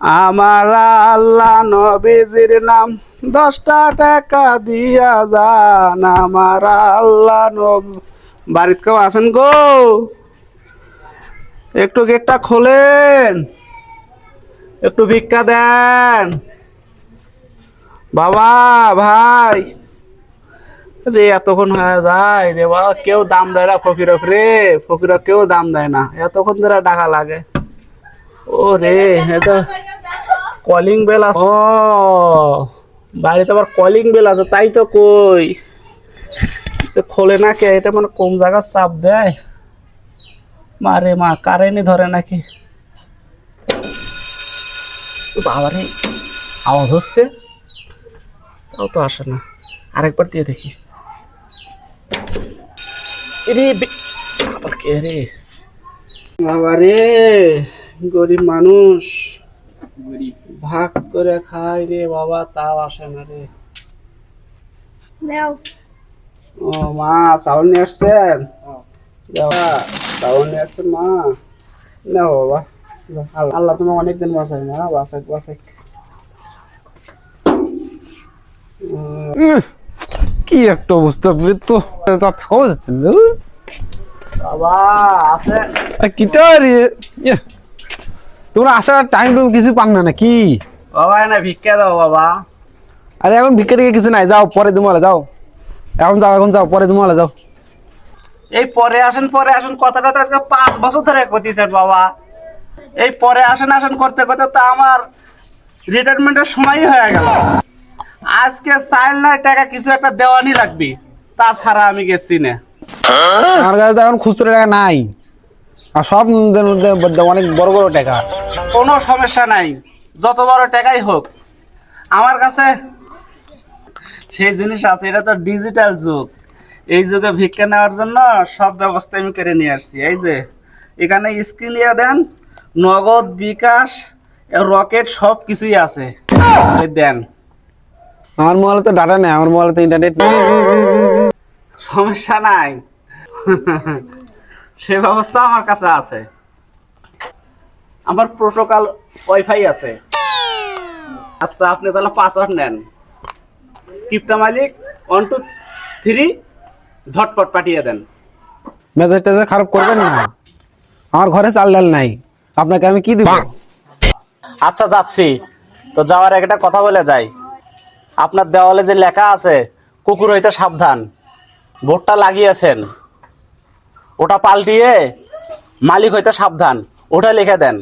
আমার আল্লাহ নবীজির নাম 10টা টাকা দিয়া যান। আমার আল্লাহ বাড়িতে কেউ আছেন গো? একটু গেটটা খোলেন, একটু ভিক্ষা দেন বাবা। ভাই রে, এতক্ষণ হয়ে যায় রে বাবা, কেউ দাম দেয় না ফকিরক রে, ফকিরক কেউ দাম দেয় না, এতক্ষণ ধরে ডাকা লাগে। ও রে, এটা কলিং বেল আছে। ও বাড়িতে আবার কলিং বেল আছে, তাই তো কই সে খোলে না কে? এটা মানে কোন জায়গার চাপ দেয় মারে মা, কারেন্টই ধরে নাকি? বাবারে আওয়াজ হচ্ছে, তাও তো আসে না। আরেকবার দিয়ে দেখি। আবার কে রে? বাবারে, গরিব মানুষ, ভাগ করে খাই রে বাবা, তাও আসে না রে। ও মা, চাউল নিয়ে আসছেন? চাউল নিয়ে আসছেন মা? না বাবা, আল্লাহ তোমার অনেকদিন বাঁচাই মা, বাঁচাই বাঁচাই। কি একটা অবস্থা তো খাওয়া যাচ্ছে না বাবা আছে কিটার। তোমরা আসার টাইম কিছু পান না নাকি? বাবা, না ভিক্ষা দাও বাবা। আরে এখন ভিক্ষা টিকে কিছু নাই, যাও পরে দুমালে যাও। এখন যাও, এখন যাও, পরে দুমালে যাও। এই পরে আসেন কথাটা তো আজকে 5 বছর ধরে করতেছেন বাবা। এই পরে আসেন করতে করতে তো আমার রিটায়ারমেন্টের সময়ই হয়ে গেল। আজকে চাইল নাই টাকা কিছু একটা দেওয়ানি লাগবে, তাছাড়া আমি গেছি না। আমার কাছে তো এখন খুচরো টাকা নাই, আর সব অনেক বড় বড় টাকা। কোনো সমস্যা নাই, যত বড় টাকাই হোক আমার কাছে সেই জিনিস আছে। এটা তো ডিজিটাল যুগ, এই যুগে ভিক্ষা নেওয়ার জন্য সব ব্যবস্থা আমি করে নিয়ে আসছি। এই যে এখানে স্ক্রিনিয়ে দেন, নগদ, বিকাশ, রকেট সব কিছুই আছে, দেন। আমার মোবাইলে তো ডাটা নেই, আমার মোবাইলে তো ইন্টারনেট নেই। সমস্যা নাই, সে ব্যবস্থা আমার কাছে আছে। আমার প্রোটোকল ওয়াইফাই আছে। আচ্ছা, আপনি তাহলে পাসওয়ার্ড নেন, কিপটা মালিক 1 2 3 ঝটপট পাঠিয়ে দেন। মেজাজ টেজাজ খারাপ করবেন না, আমার ঘরে চাল ডাল নাই, আপনাকে আমি কি দিব? আচ্ছা যাচ্ছি তো, যাওয়ার একটা কথা বলে যাই। আপনার দেওয়ালে যে লেখা আছে কুকুর হইতে সাবধান, বোর্ডটা লাগিয়েছেন, ওটা পাল্টিয়ে মালিক হইতে সাবধান ওটা লিখে দেন।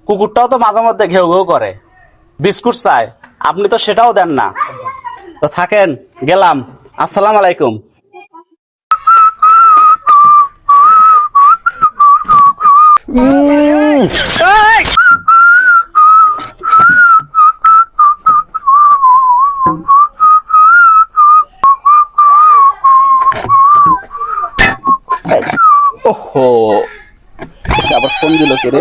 কুকুরটাও তো মাঝে মধ্যে ঘেউ ঘেউ করে, বিস্কুট চায়, আপনি তো সেটাও দেন না। তো থাকেন, গেলাম, আসসালামু আলাইকুম। ওহো, আবার ফোন দিল কে রে?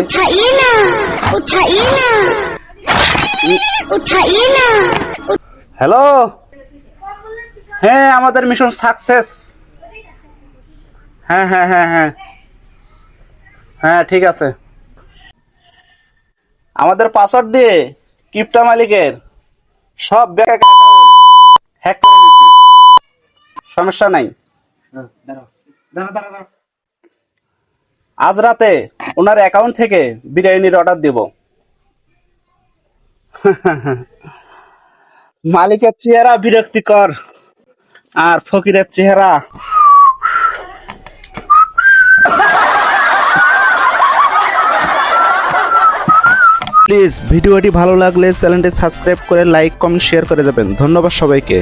হ্যালো, হ্যাঁ আমাদের মিশন সাকসেস। হ্যাঁ হ্যাঁ হ্যাঁ হ্যাঁ হ্যাঁ ঠিক আছে। আমাদের পাসওয়ার্ড দিয়ে কিপটা মালিকের সব ব্যাংক হ্যাক করে নিয়েছি, সমস্যা নাই। আজ রাতে ওনার অ্যাকাউন্ট থেকে বিরিয়ানির অর্ডার দেব। মালিকের চেহারা বিরক্তিকর, আর ফকিরের চেহারা। প্লিজ ভিডিওটি ভালো লাগলে চ্যানেলটি সাবস্ক্রাইব করে লাইক কমেন্ট শেয়ার করে যাবেন। ধন্যবাদ সবাইকে।